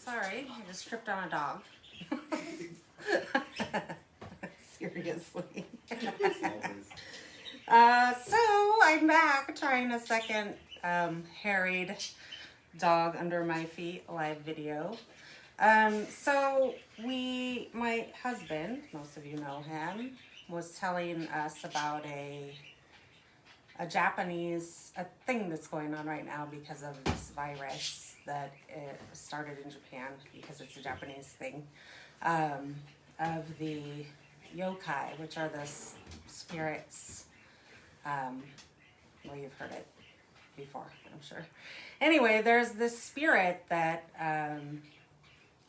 Sorry, I just tripped on a dog. Seriously. So I'm back trying a second harried dog under my feet live video. So my husband, most of you know him, was telling us about a thing that's going on right now because of this virus that it started in Japan, because it's a Japanese thing, of the Yokai, which are the spirits. Well, you've heard it before, I'm sure. Anyway, there's this spirit that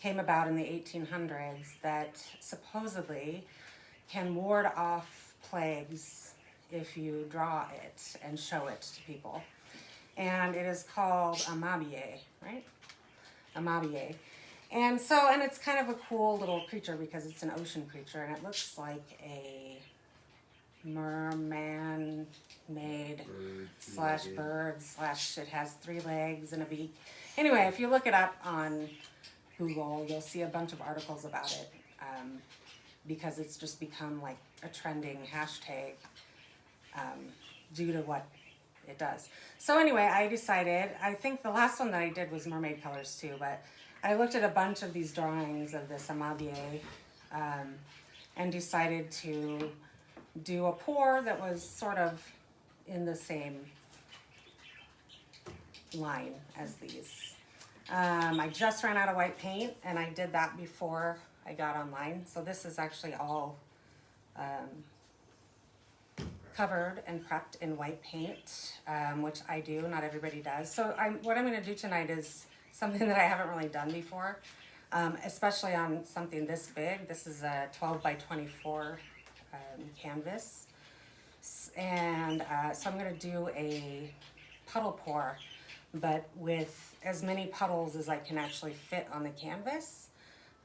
came about in the 1800s that supposedly can ward off plagues if you draw it and show it to people. And it is called Amabie, right? Amabie. And it's kind of a cool little creature because it's an ocean creature and it looks like a merman made / bird / it has 3 legs and a beak. Anyway, if you look it up on Google, you'll see a bunch of articles about it because it's just become like a trending hashtag due to what it does. So anyway, I decided, I think the last one that I did was mermaid colors too, but I looked at a bunch of these drawings of this Amabie and decided to do a pour that was sort of in the same line as these. I just ran out of white paint and I did that before I got online. So this is actually all covered and prepped in white paint, which I do, not everybody does. So what I'm gonna do tonight is something that I haven't really done before, especially on something this big. This is a 12 by 24 canvas. And so I'm gonna do a puddle pour, but with as many puddles as I can actually fit on the canvas.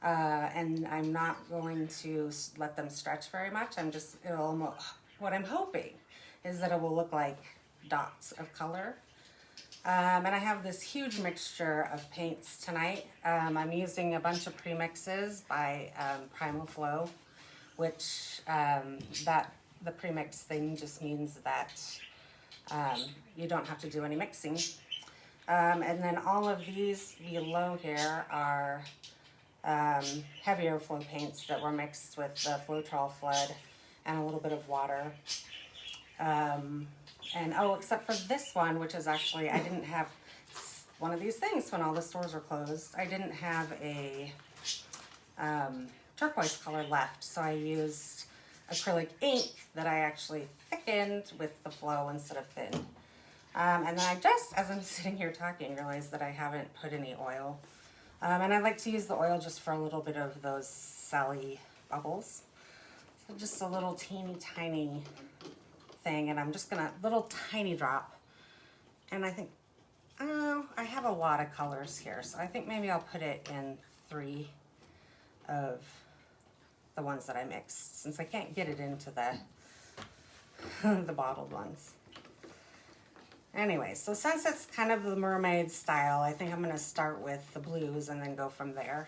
And I'm not going to let them stretch very much. What I'm hoping is that it will look like dots of color. And I have this huge mixture of paints tonight. I'm using a bunch of premixes by Primal Flow, which the premix thing just means that you don't have to do any mixing. And then all of these below here are heavier flow paints that were mixed with the Floetrol Flood and a little bit of water. Except for this one, which is actually, I didn't have one of these things when all the stores were closed. I didn't have a turquoise color left, so I used acrylic ink that I actually thickened with the flow instead of thin. And then I just, as I'm sitting here talking, realized that I haven't put any oil. And I like to use the oil just for a little bit of those Sally bubbles. So just a little teeny tiny thing, and I'm just gonna, little tiny drop. And I think, I have a lot of colors here, so I think maybe I'll put it in 3 of the ones that I mixed, since I can't get it into the bottled ones. Anyway, so since it's kind of the mermaid style, I think I'm gonna start with the blues and then go from there.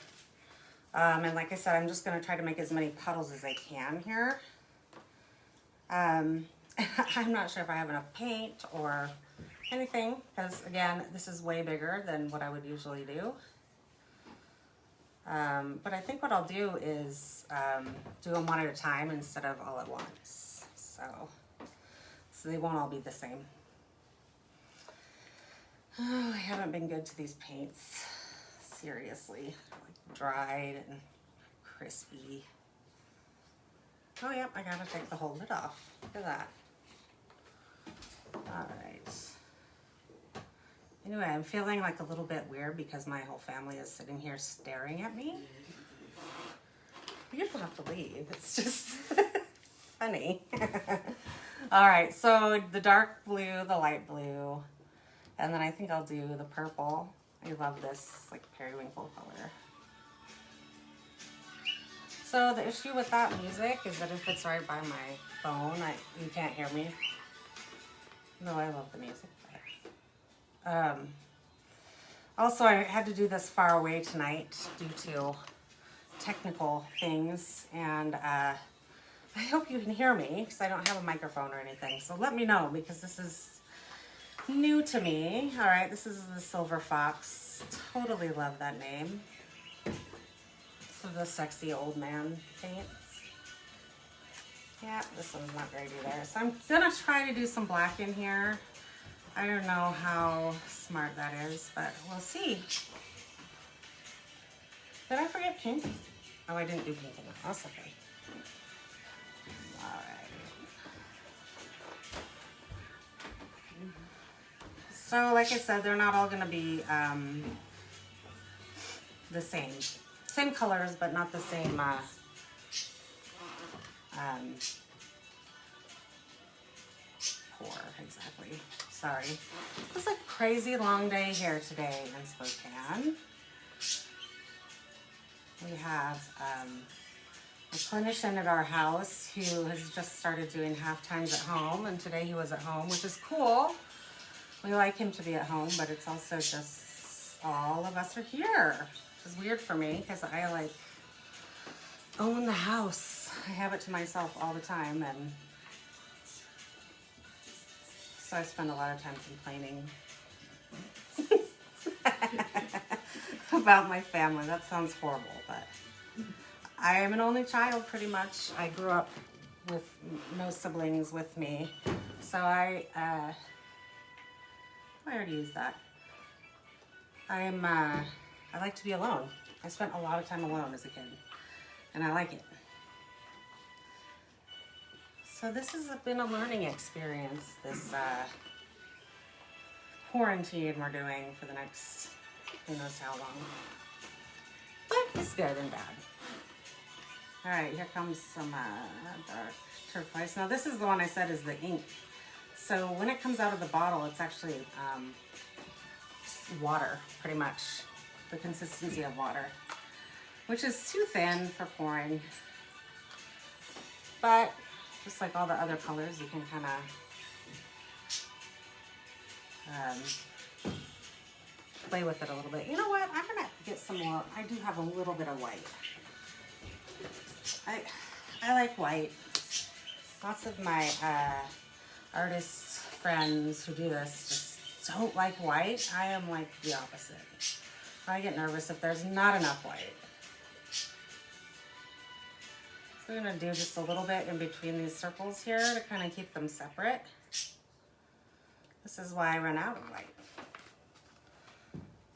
And like I said, I'm just gonna try to make as many puddles as I can here. I'm not sure if I have enough paint or anything, because again, this is way bigger than what I would usually do. But I think what I'll do is do them one at a time instead of all at once. So they won't all be the same. Oh, I haven't been good to these paints. Seriously, like dried and crispy. Oh yep, I gotta take the whole lid off. Look at that. All right. Anyway, I'm feeling like a little bit weird because my whole family is sitting here staring at me. You don't have to leave. It's just funny. All right, so the dark blue, the light blue, and then I think I'll do the purple. I love this like periwinkle color. So the issue with that music is that if it's right by my phone, you can't hear me. No, I love the music. Also, I had to do this far away tonight due to technical things, and I hope you can hear me because I don't have a microphone or anything. So let me know because this is new to me. All right, this is the Silver Fox. Totally love that name. So the sexy old man paint. Yeah, this one's not great either. So I'm gonna try to do some black in here. I don't know how smart that is, but we'll see. Did I forget pink? Oh, I didn't do pink enough. That's okay. All right. So, like I said, they're not all gonna be the same. Same colors, but not the same pour, exactly. Sorry. It's a crazy long day here today in Spokane. We have a clinician at our house who has just started doing half times at home, and today he was at home, which is cool. We like him to be at home, but it's also just all of us are here, which is weird for me because I like own the house. I have it to myself all the time, and so I spend a lot of time complaining about my family. That sounds horrible, but I am an only child pretty much. I grew up with no siblings with me, so I already used that. I like to be alone. I spent a lot of time alone as a kid, and I like it. So this has been a learning experience, this quarantine we're doing for the next who knows how long. But it's good and bad. All right, here comes some dark turquoise. Now this is the one I said is the ink. So when it comes out of the bottle, it's actually water, pretty much. The consistency of water, which is too thin for pouring. But just like all the other colors, you can kind of play with it a little bit. You know what? I'm gonna get some more. I do have a little bit of white. I like white. Lots of my artist friends who do this just don't like white. I am like the opposite. I get nervous if there's not enough white. So I'm going to do just a little bit in between these circles here to kind of keep them separate. This is why I run out of white.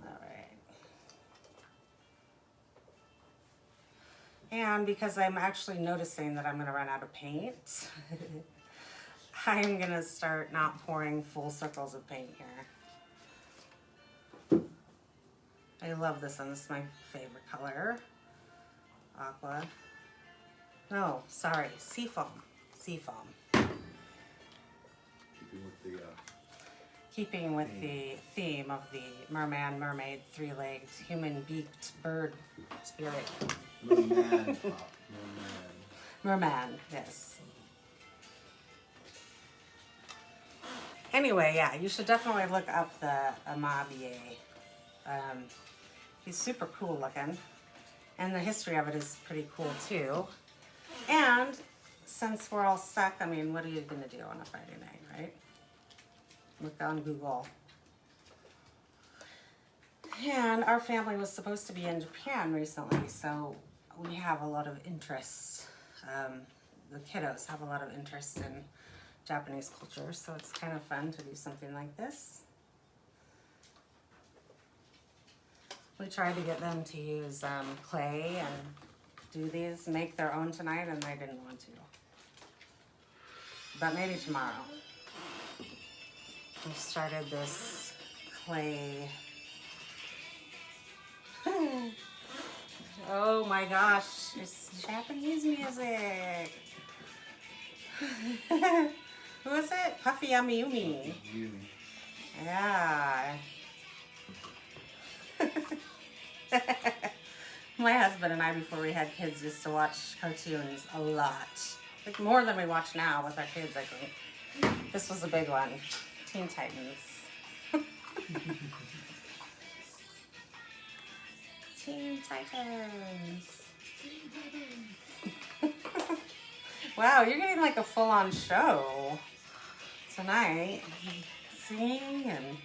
All right. And because I'm actually noticing that I'm going to run out of paint, I'm going to start not pouring full circles of paint here. I love this one. This is my favorite color. Aqua. No, sorry. Seafoam. Seafoam. Keeping with the theme of the merman, mermaid, three-legged, human-beaked bird spirit. Merman. Merman, yes. Anyway, yeah, you should definitely look up the Amabie. He's super cool looking, and the history of it is pretty cool too. And since we're all stuck, I mean, what are you gonna do on a Friday night, right? Look on Google. And our family was supposed to be in Japan recently, so we have a lot of interest. The kiddos have a lot of interest in Japanese culture, so it's kind of fun to do something like this. We tried to get them to use clay and do these, make their own tonight, and they didn't want to. But maybe tomorrow. We started this clay. Oh my gosh, it's Japanese music. Who is it? Puffy Yumi. Yeah. My husband and I, before we had kids, used to watch cartoons a lot. Like more than we watch now with our kids, I think. This was a big one. Teen Titans. Teen Titans. Wow, you're getting like a full-on show tonight. Singing and...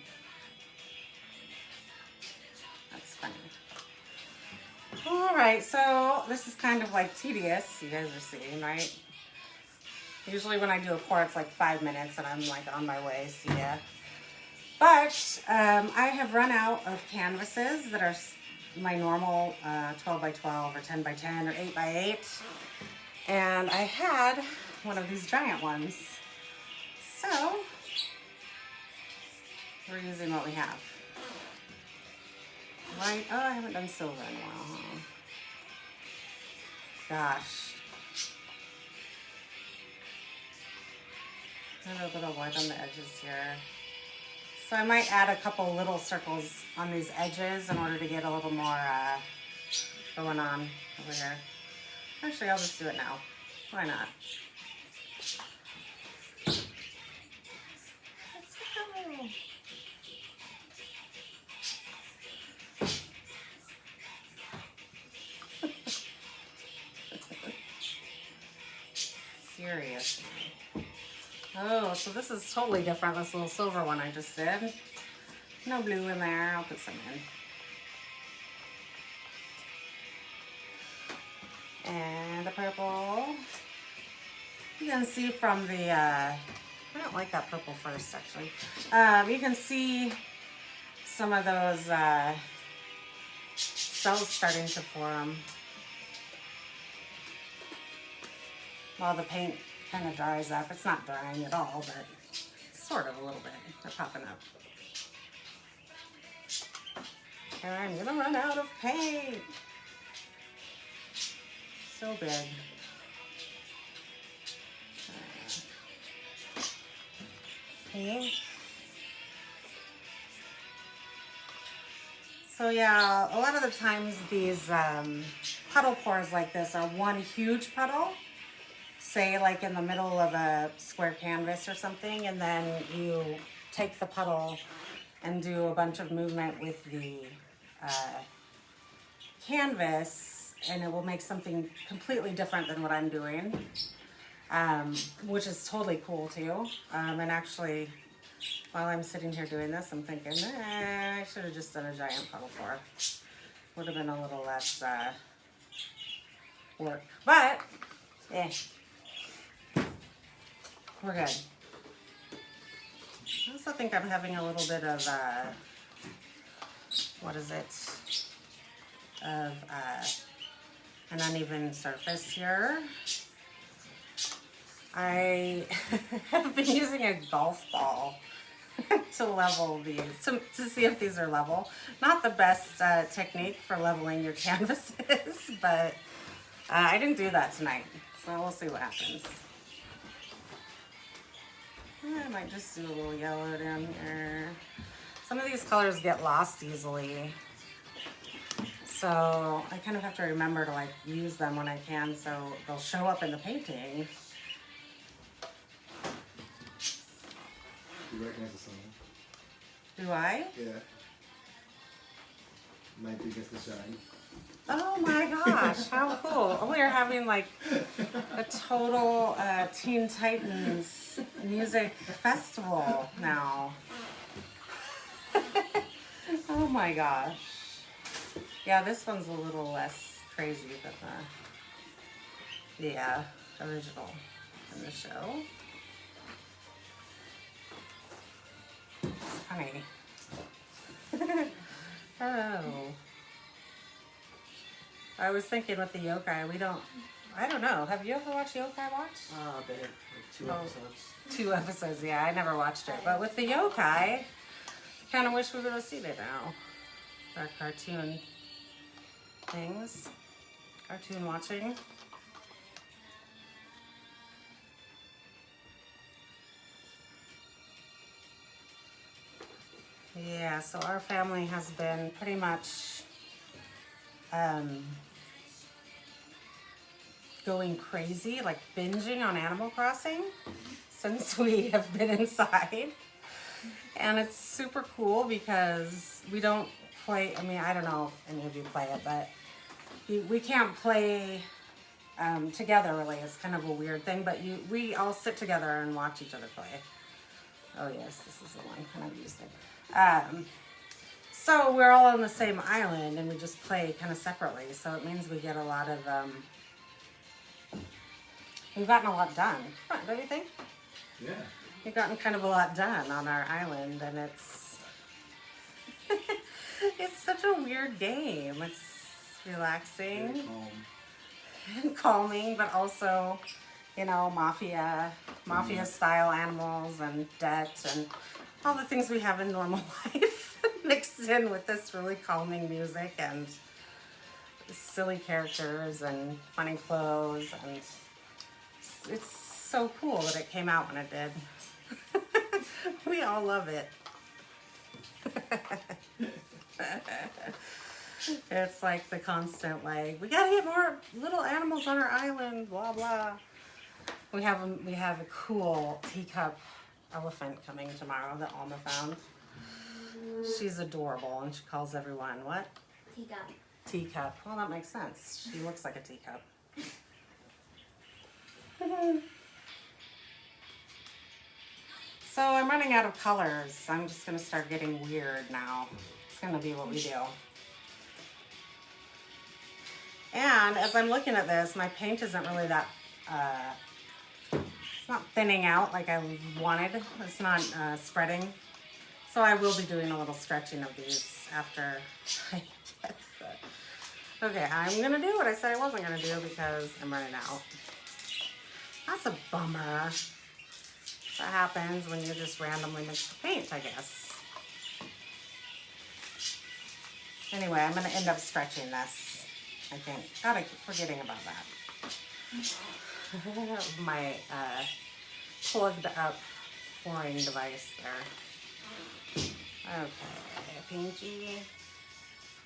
That's funny. Alright, so this is kind of like tedious, you guys are seeing, right? Usually when I do a pour, it's like 5 minutes and I'm like on my way, see ya. But I have run out of canvases that are my normal 12 by 12 or 10 by 10 or 8 by 8. And I had one of these giant ones. So we're using what we have. Right? Oh, I haven't done silver in a while, huh? Gosh. A little bit of white on the edges here. So I might add a couple little circles on these edges in order to get a little more going on over here. Actually, I'll just do it now. Why not? Let's go. Seriously. Oh, so this is totally different, this little silver one I just did. No blue in there, I'll put some in. And the purple. You can see from the, I don't like that purple first actually. You can see some of those cells starting to form while the paint kind of dries up. It's not drying at all, but sort of a little bit. They're popping up. And I'm gonna run out of paint. So big. Pink. So yeah, a lot of the times these puddle pours like this are one huge puddle. Say like in the middle of a square canvas or something, and then you take the puddle and do a bunch of movement with the canvas, and it will make something completely different than what I'm doing, which is totally cool too. And actually, while I'm sitting here doing this, I'm thinking, I should have just done a giant puddle pour. Would have been a little less work, but we're good. I also think I'm having a little bit of, what is it, of an uneven surface here. I have been using a golf ball to level these, to see if these are level. Not the best technique for leveling your canvases, but I didn't do that tonight, so we'll see what happens. I might just do a little yellow down here. Some of these colors get lost easily, so I kind of have to remember to like use them when I can so they'll show up in the painting. You recognize the song? Do I? Yeah. Might be against the shine. Oh my gosh, how cool. We are having like a total Teen Titans music festival now. Oh my gosh. Yeah, this one's a little less crazy than the original in the show. It's funny. Oh. I was thinking with the Yokai, I don't know. Have you ever watched Yokai Watch? Oh, a bit. Like 2 episodes. 2 episodes, yeah. I never watched it. But with the Yokai, kind of wish we would have seen it now. Our cartoon things. Cartoon watching. Yeah, so our family has been pretty much going crazy, like binging on Animal Crossing since we have been inside. And it's super cool because we don't play, I mean, I don't know if any of you play it, but we can't play together really. It's kind of a weird thing, but we all sit together and watch each other play. Oh yes, this is the one, and I've used it. So we're all on the same island and we just play kind of separately. So it means we get a lot of, we've gotten a lot done, don't you think? Yeah. We've gotten kind of a lot done on our island, and it's, it's such a weird game. It's relaxing. Very calm. And calming, but also, you know, mafia style animals and debt and all the things we have in normal life mixed in with this really calming music and silly characters and funny clothes, and it's so cool that it came out when it did. We all love it. It's like the constant, like, we gotta get more little animals on our island, blah blah. We have a cool teacup elephant coming tomorrow that Alma found. She's adorable, and she calls everyone what? Teacup. Teacup. Well, that makes sense. She looks like a teacup. So I'm running out of colors. I'm just gonna start getting weird now. It's gonna be what we do. And as I'm looking at this, my paint isn't really that, it's not thinning out like I wanted. It's not spreading. So I will be doing a little stretching of these after I get the... Okay, I'm gonna do what I said I wasn't gonna do because I'm running out. That's a bummer. That happens when you just randomly mix the paint, I guess. Anyway, I'm gonna end up stretching this, I think. God, I keep forgetting about that. My plugged up pouring device there. Okay, pinky.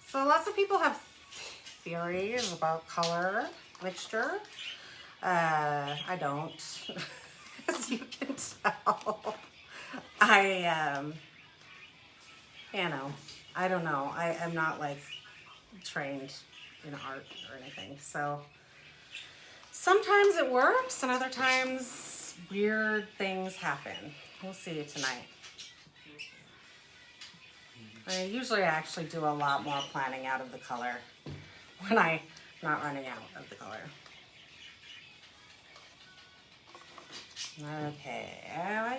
So lots of people have theories about color mixture. I don't, as you can tell. You know, I don't know. I'm not like trained in art or anything. So sometimes it works and other times weird things happen. We'll see tonight. Usually I actually do a lot more planning out of the color when I'm not running out of the color. Okay,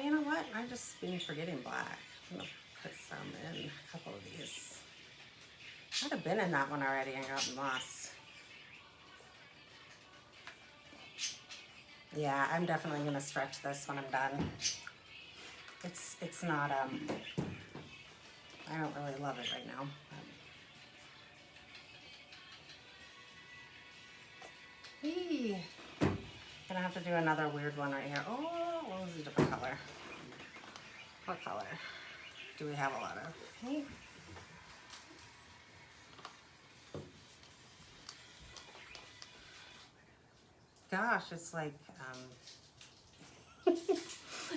you know what? I've just been forgetting black. I'm gonna put some in a couple of these. I'd have been in that one already and gotten lost. Yeah, I'm definitely gonna stretch this when I'm done. It's not, I don't really love it right now. Eee. Gonna have to do another weird one right here. Oh, what was a different color? What color do we have a lot of? Okay. Gosh, it's like,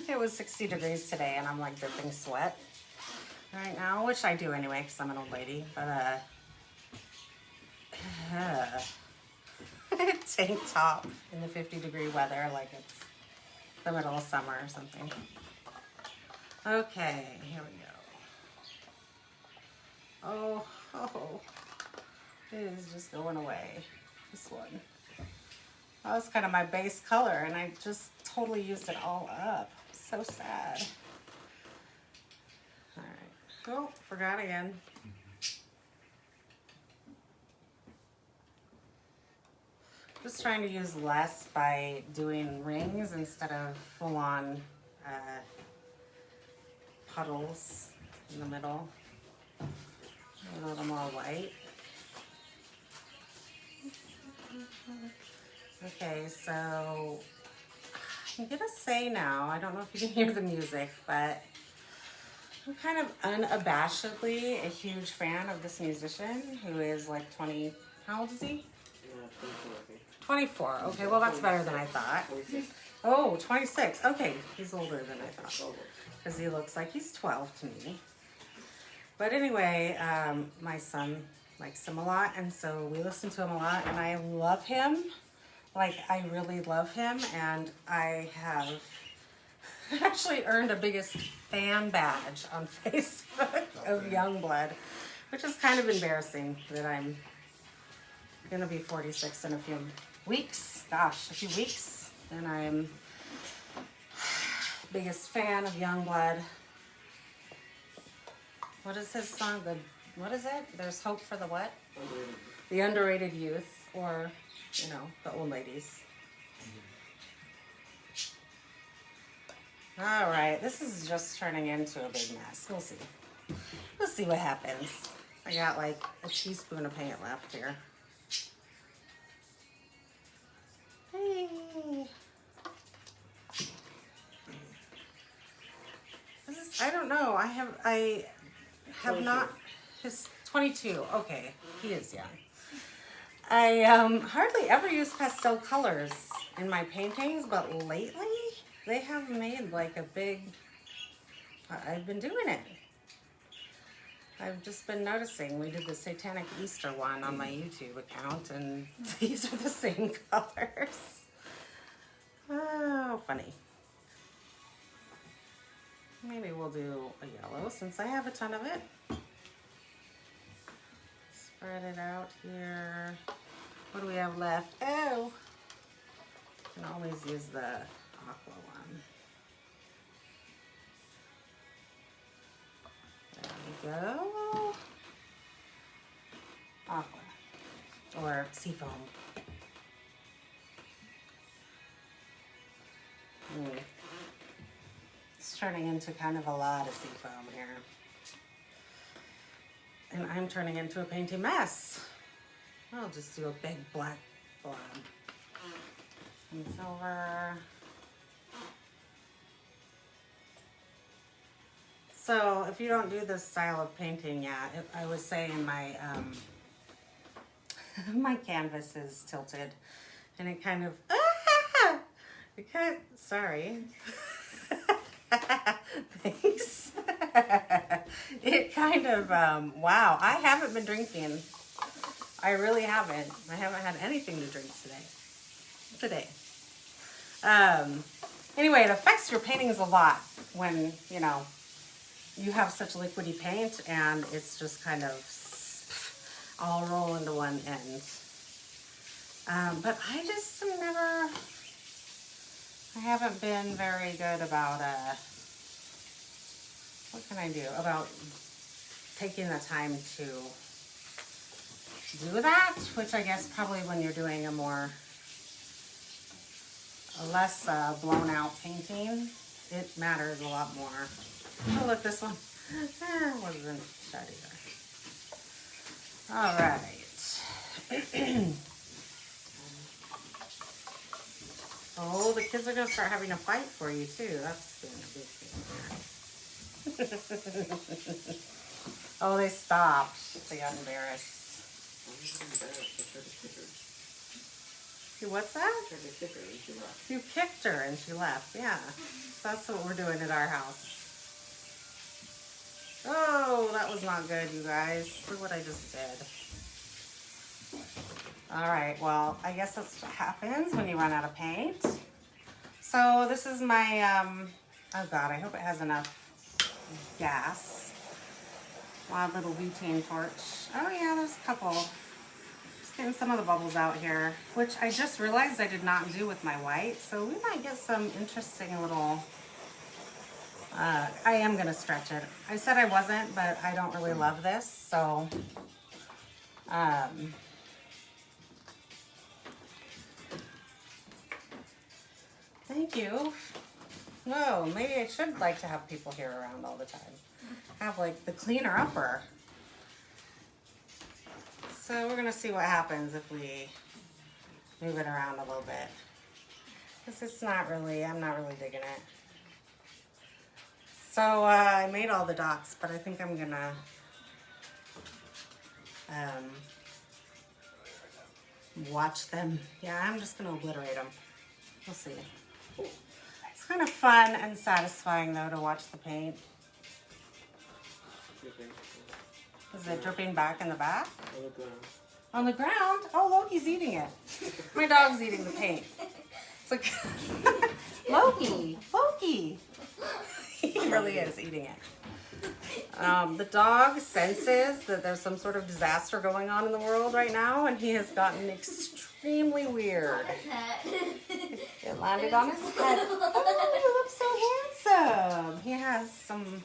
it was 60 degrees today and I'm like dripping sweat right now, which I do anyway because I'm an old lady, but tank top in the 50-degree weather like it's the middle of summer or something. Okay, here we go. Oh, it is just going away, this one. That was kind of my base color and I just totally used it all up. So sad. All right, oh, forgot again. Just trying to use less by doing rings instead of full-on puddles in the middle. A little more white. Okay, so I'm gonna say now, I don't know if you can hear the music, but I'm kind of unabashedly a huge fan of this musician who is like 20, how old is he? 24. Okay, well that's better than I thought. Oh, 26. Okay, he's older than I thought. Because he looks like he's 12 to me. But anyway, my son likes him a lot, and so we listen to him a lot, and I love him. Like, I really love him, and I have actually earned a biggest fan badge on Facebook of Youngblood, which is kind of embarrassing that I'm gonna be 46 in a few weeks. Gosh, a few weeks, and I'm biggest fan of Youngblood. What is his song? What is it? There's hope for the what? Underrated. The underrated youth, or you know, the old ladies. All right, this is just turning into a big mess. We'll see. We'll see what happens. I got like a teaspoon of paint left here. Hey. I don't know. I have not. His 22. Okay, he is young. I hardly ever use pastel colors in my paintings, but lately they have made like a big. I've been doing it. I've just been noticing. We did the Satanic Easter one on my YouTube account, and these are the same colors. Oh, funny. Maybe we'll do a yellow since I have a ton of it. Spread it out here. What do we have left? Oh! You can always use the aqua one. There we go. Aqua. Or seafoam. It's turning into kind of a lot of seafoam here. And I'm turning into a painting mess. I'll just do a big black blob. And silver. So if you don't do this style of painting yet, I was saying my my canvas is tilted, and it kind of sorry. Thanks. It kind of wow. I haven't been drinking. I really haven't. I haven't had anything to drink today. Anyway, it affects your paintings a lot when, you know, you have such liquidy paint and it's just kind of all roll into one end. But I just never, I haven't been very good about, what can I do? About taking the time to do that, which I guess probably when you're doing a less blown out painting, it matters a lot more. Oh, look, this one wasn't shut either. All right. Oh, the kids are gonna start having a fight for you too. That's been a big thing. Oh, they stopped. They got embarrassed. What's that? You kicked her and she left. Yeah, that's what we're doing at our house. Oh, that was not good, you guys. Look what I just did. All right, well, I guess that's what happens when you run out of paint. So this is my, oh God, I hope it has enough gas. My little butane torch. Oh yeah, there's a couple. Just getting some of the bubbles out here, which I just realized I did not do with my white. So we might get some interesting little, I am gonna stretch it. I said I wasn't, but I don't really love this, so, thank you. No, maybe I should like to have people here around all the time. Have like the cleaner upper. So we're gonna see what happens if we move it around a little bit. Because it's not really, I'm not really digging it. So I made all the dots, but I think I'm gonna watch them. Yeah, I'm just gonna obliterate them. We'll see. It's kind of fun and satisfying though to watch the paint. Is it dripping back in the bath? On the ground. On the ground? Oh, Loki's eating it. My dog's eating the paint. It's like, Loki. He really is eating it. The dog senses that there's some sort of disaster going on in the world right now, and he has gotten extremely weird. It landed on his head. Oh, he looks so handsome. He has some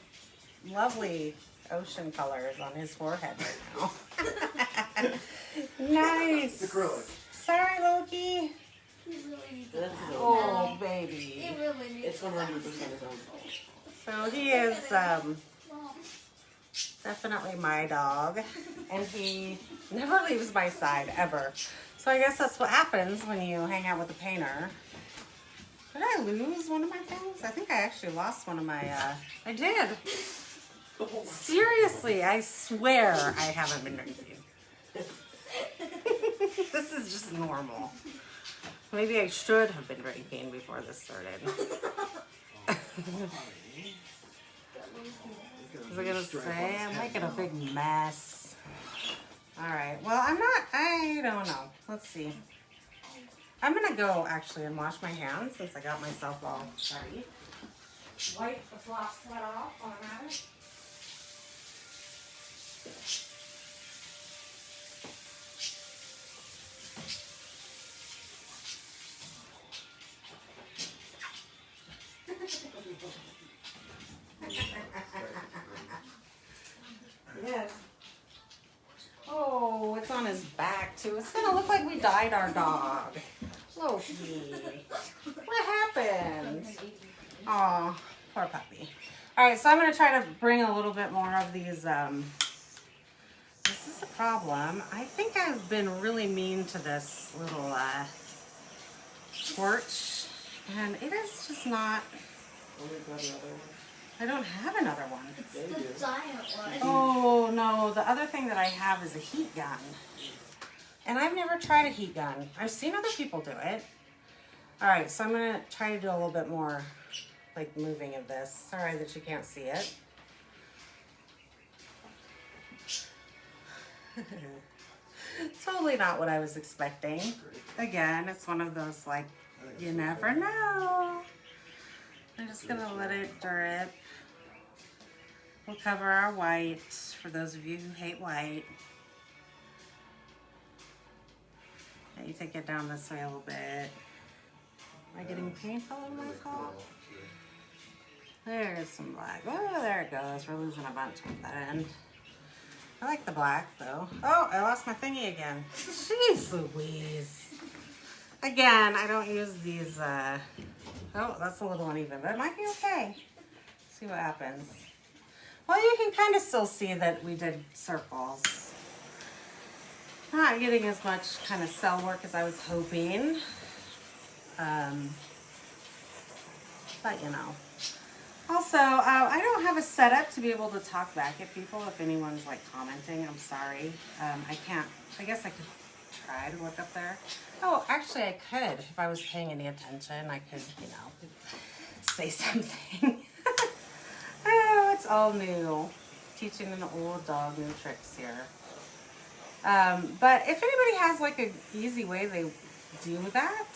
lovely ocean colors on his forehead right now. Nice. It's acrylic. Sorry, Loki. He really needs That's it. his own. Oh, He baby. really needs It's 100% his own fault. So he is definitely my dog, and he never leaves my side ever. So I guess that's what happens when you hang out with a painter. Did I lose one of my things? I think I actually lost one of my, I did. Seriously, I swear I haven't been drinking. This is just normal. Maybe I should have been drinking before this started. Was I gonna say? I'm making a big mess. Alright, well, I don't know. Let's see. I'm gonna go actually and wash my hands since I got myself all dirty. Wipe the flop sweat off while I'm at it. Yes. Oh, it's on his back too. It's gonna look like we dyed our dog. Loki. What happened? Oh, poor puppy. Alright, so I'm gonna try to bring a little bit more of these, this is a problem. I think I've been really mean to this little, torch, and it is just not, Only got another one. I don't have another one. It's They the do. giant one. Oh no, the other thing that I have is a heat gun. And I've never tried a heat gun. I've seen other people do it. Alright, so I'm gonna try to do a little bit more like moving of this. Sorry that you can't see it. Totally not what I was expecting. Again, it's one of those like, you never know. I'm just gonna let it drip. We'll cover our white for those of you who hate white. And you take it down this way a little bit. Am I getting paint all over my cloth? There's some black. Oh, there it goes. We're losing a bunch with that end. I like the black though. Oh, I lost my thingy again. Jeez Louise. Again, I don't use these, oh, that's a little uneven, but it might be okay. See what happens. Well, you can kind of still see that we did circles. Not getting as much kind of cell work as I was hoping. But you know. Also, I don't have a setup to be able to talk back at people if anyone's like commenting. I'm sorry. I can't, I guess I could try to look up there. Oh, actually I could. If I was paying any attention, I could, you know, say something. Oh, it's all new. Teaching an old dog new tricks here. But if anybody has like an easy way they do that,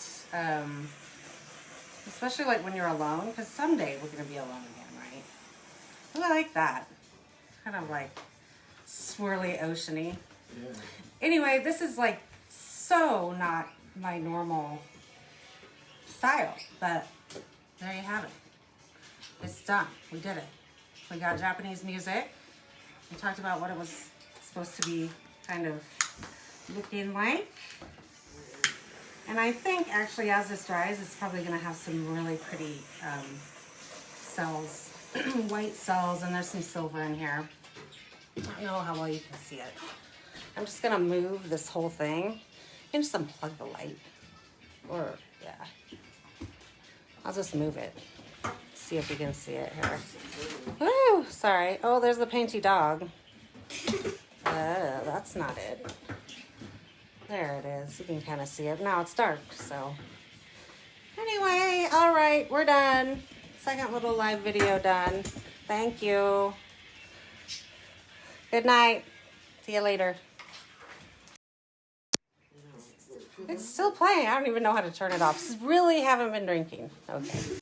especially like when you're alone, because someday we're going to be alone again, right? Oh, I like that. Kind of like swirly, oceany. Yeah. Anyway, this is like so not my normal style, but there you have it. It's done. We did it. We got Japanese music. We talked about what it was supposed to be kind of looking like. And I think actually as this dries, it's probably going to have some really pretty cells, white cells, and there's some silver in here. I don't know how well you can see it. I'm just going to move this whole thing. You can just unplug the light. Or, yeah. I'll just move it. See if you can see it here. Woo! Sorry. Oh, there's the painty dog. That's not it. There it is. You can kind of see it. Now it's dark, so. Anyway, all right, we're done. Second little live video done. Thank you. Good night. See you later. It's still playing. I don't even know how to turn it off. Really haven't been drinking. Okay.